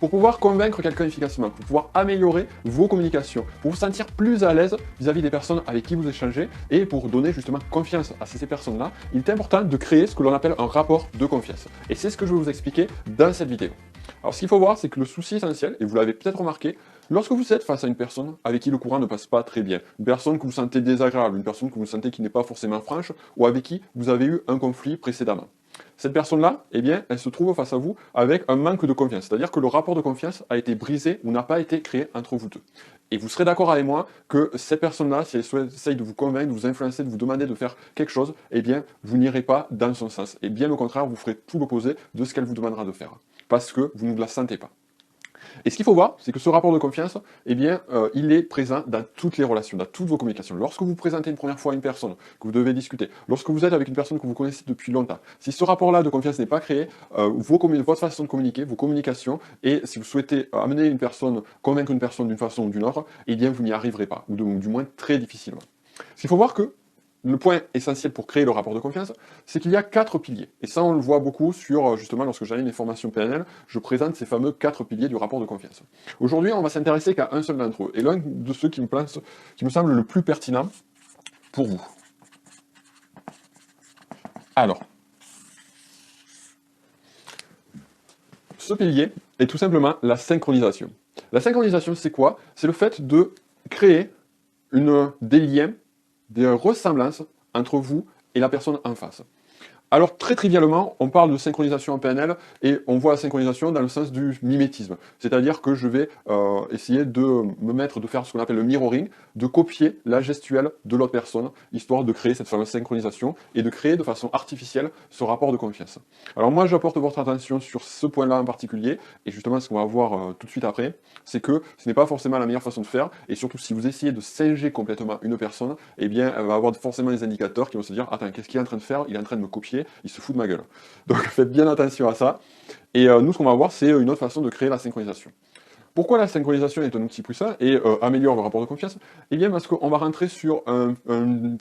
Pour pouvoir convaincre quelqu'un efficacement, pour pouvoir améliorer vos communications, pour vous sentir plus à l'aise vis-à-vis des personnes avec qui vous échangez et pour donner justement confiance à ces personnes-là, il est important de créer ce que l'on appelle un rapport de confiance. Et c'est ce que je vais vous expliquer dans cette vidéo. Alors ce qu'il faut voir, c'est que le souci essentiel, et vous l'avez peut-être remarqué, lorsque vous êtes face à une personne avec qui le courant ne passe pas très bien, une personne que vous sentez désagréable, une personne que vous sentez qui n'est pas forcément franche, ou avec qui vous avez eu un conflit précédemment. Cette personne-là, eh bien, elle se trouve face à vous avec un manque de confiance, c'est-à-dire que le rapport de confiance a été brisé ou n'a pas été créé entre vous deux. Et vous serez d'accord avec moi que cette personne-là, si elle essaye de vous convaincre, de vous influencer, de vous demander de faire quelque chose, eh bien, vous n'irez pas dans son sens. Et bien au contraire, vous ferez tout l'opposé de ce qu'elle vous demandera de faire, parce que vous ne la sentez pas. Et ce qu'il faut voir, c'est que ce rapport de confiance, eh bien, il est présent dans toutes les relations, dans toutes vos communications. Lorsque vous présentez une première fois à une personne, que vous devez discuter, lorsque vous êtes avec une personne que vous connaissez depuis longtemps, si ce rapport-là de confiance n'est pas créé, votre façon de communiquer, vos communications, et si vous souhaitez amener une personne, convaincre une personne d'une façon ou d'une autre, eh bien, vous n'y arriverez pas, ou du moins très difficilement. Ce qu'il faut voir que le point essentiel pour créer le rapport de confiance, c'est qu'il y a 4 piliers. Et ça, on le voit beaucoup sur, justement, lorsque j'anime mes formations PNL, je présente ces fameux 4 piliers du rapport de confiance. Aujourd'hui, on va s'intéresser qu'à un seul d'entre eux, et l'un de ceux qui me semble le plus pertinent pour vous. Alors, ce pilier est tout simplement la synchronisation. La synchronisation, c'est quoi? C'est le fait de créer des liens, des ressemblances entre vous et la personne en face. Alors très trivialement, on parle de synchronisation en PNL et on voit la synchronisation dans le sens du mimétisme. C'est-à-dire que je vais essayer de de faire ce qu'on appelle le mirroring, de copier la gestuelle de l'autre personne, histoire de créer cette fameuse synchronisation et de créer de façon artificielle ce rapport de confiance. Alors moi, j'apporte votre attention sur ce point-là en particulier, et justement ce qu'on va voir tout de suite après, c'est que ce n'est pas forcément la meilleure façon de faire, et surtout si vous essayez de singer complètement une personne, eh bien elle va avoir forcément des indicateurs qui vont se dire « Attends, qu'est-ce qu'il est en train de faire? Il est en train de me copier, il se fout de ma gueule. » Donc faites bien attention à ça. Et nous, ce qu'on va voir, c'est une autre façon de créer la synchronisation. Pourquoi la synchronisation est un outil puissant et améliore le rapport de confiance? Eh bien parce qu'on va rentrer sur un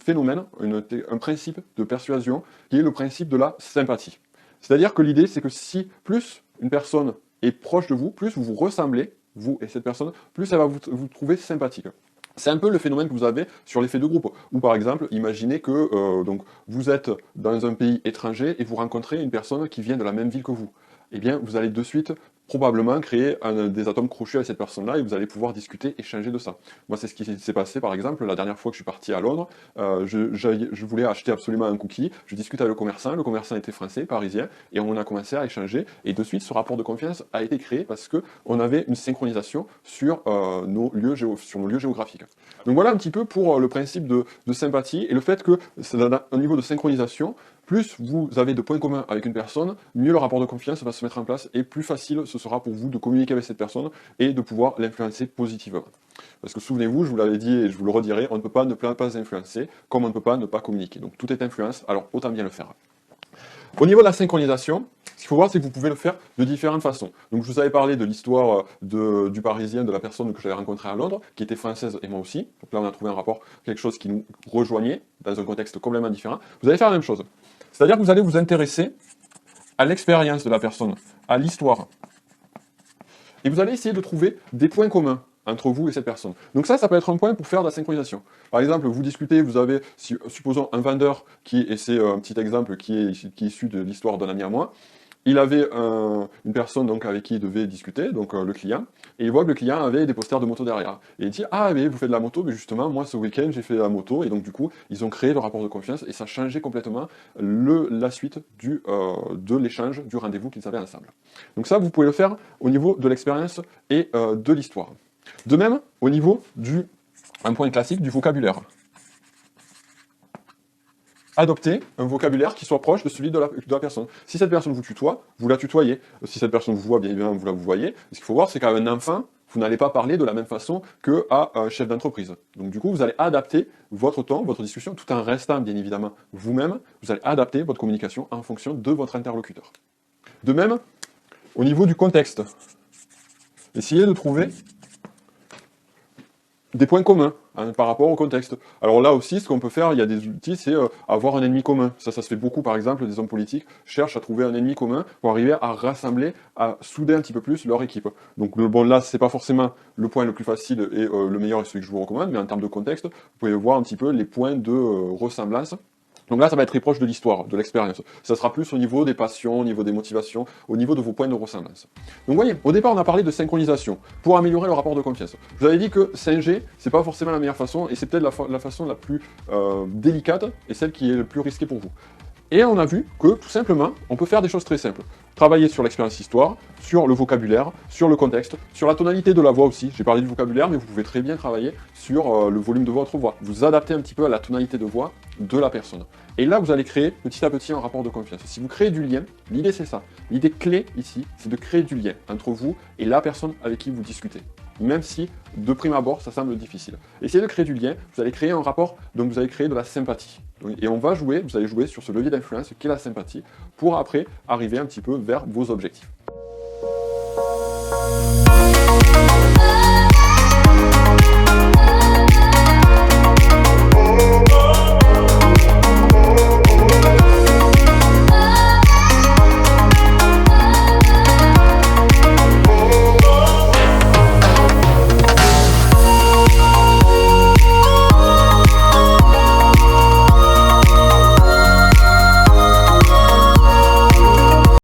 phénomène, un principe de persuasion, qui est le principe de la sympathie. C'est-à-dire que l'idée, c'est que si plus une personne est proche de vous, plus vous vous ressemblez, vous et cette personne, plus elle va vous trouver sympathique. C'est un peu le phénomène que vous avez sur l'effet de groupe, où par exemple, imaginez que donc, vous êtes dans un pays étranger et vous rencontrez une personne qui vient de la même ville que vous. Eh bien, vous allez de suite probablement créer des atomes crochus avec cette personne-là et vous allez pouvoir discuter, échanger de ça. Moi, c'est ce qui s'est passé, par exemple, la dernière fois que je suis parti à Londres, je voulais acheter absolument un cookie, je discute avec le commerçant était français, parisien, et on a commencé à échanger, et de suite, ce rapport de confiance a été créé parce qu'on avait une synchronisation sur nos lieux géographiques. Donc voilà un petit peu pour le principe de sympathie, et le fait que, au niveau de synchronisation, plus vous avez de points communs avec une personne, mieux le rapport de confiance va se mettre en place et plus facile ce sera pour vous de communiquer avec cette personne et de pouvoir l'influencer positivement. Parce que souvenez-vous, je vous l'avais dit et je vous le redirai, on ne peut pas ne pas influencer, comme on ne peut pas ne pas communiquer. Donc tout est influence, alors autant bien le faire. Au niveau de la synchronisation, ce qu'il faut voir, c'est que vous pouvez le faire de différentes façons. Donc je vous avais parlé de l'histoire du Parisien, de la personne que j'avais rencontrée à Londres, qui était française et moi aussi. Donc là, on a trouvé un rapport, quelque chose qui nous rejoignait dans un contexte complètement différent. Vous allez faire la même chose. C'est-à-dire que vous allez vous intéresser à l'expérience de la personne, à l'histoire. Et vous allez essayer de trouver des points communs entre vous et cette personne. Donc ça peut être un point pour faire de la synchronisation. Par exemple, vous discutez, vous avez, supposons, un vendeur et c'est un petit exemple qui est issu de l'histoire d'un ami à moi, il avait une personne donc, avec qui il devait discuter, donc le client, et il voit que le client avait des posters de moto derrière. Et il dit « Ah, mais vous faites de la moto, mais justement, moi, ce week-end, j'ai fait de la moto. » Et donc, du coup, ils ont créé le rapport de confiance, et ça changeait complètement la suite de l'échange, du rendez-vous qu'ils avaient ensemble. Donc ça, vous pouvez le faire au niveau de l'expérience et de l'histoire. De même, au niveau un point classique, du vocabulaire. Adopter un vocabulaire qui soit proche de celui de la personne. Si cette personne vous tutoie, vous la tutoyez. Si cette personne vous voit, bien évidemment, vous la voyez. Ce qu'il faut voir, c'est qu'à un enfant, vous n'allez pas parler de la même façon qu'à un chef d'entreprise. Donc du coup, vous allez adapter votre ton, votre discussion, tout en restant, bien évidemment, vous-même. Vous allez adapter votre communication en fonction de votre interlocuteur. De même, au niveau du contexte, essayez de trouver des points communs hein, par rapport au contexte. Alors là aussi, ce qu'on peut faire, il y a des outils, c'est avoir un ennemi commun. Ça se fait beaucoup, par exemple, des hommes politiques cherchent à trouver un ennemi commun pour arriver à rassembler, à souder un petit peu plus leur équipe. Donc bon, là, c'est pas forcément le point le plus facile et le meilleur et celui que je vous recommande, mais en termes de contexte, vous pouvez voir un petit peu les points de ressemblance. Donc là, ça va être très proche de l'histoire, de l'expérience. Ça sera plus au niveau des passions, au niveau des motivations, au niveau de vos points de ressemblance. Donc vous voyez, au départ, on a parlé de synchronisation pour améliorer le rapport de confiance. Je vous avais dit que singer, c'est pas forcément la meilleure façon, et c'est peut-être la façon la plus délicate et celle qui est le plus risquée pour vous. Et on a vu que, tout simplement, on peut faire des choses très simples. Travailler sur l'expérience histoire, sur le vocabulaire, sur le contexte, sur la tonalité de la voix aussi. J'ai parlé du vocabulaire, mais vous pouvez très bien travailler sur le volume de votre voix. Vous adaptez un petit peu à la tonalité de voix de la personne. Et là, vous allez créer petit à petit un rapport de confiance. Si vous créez du lien, l'idée c'est ça. L'idée clé ici, c'est de créer du lien entre vous et la personne avec qui vous discutez. Même si, de prime abord, ça semble difficile. Essayez de créer du lien, vous allez créer un rapport, donc vous allez créer de la sympathie. Et vous allez jouer sur ce levier d'influence qui est la sympathie, pour après arriver un petit peu vers vos objectifs.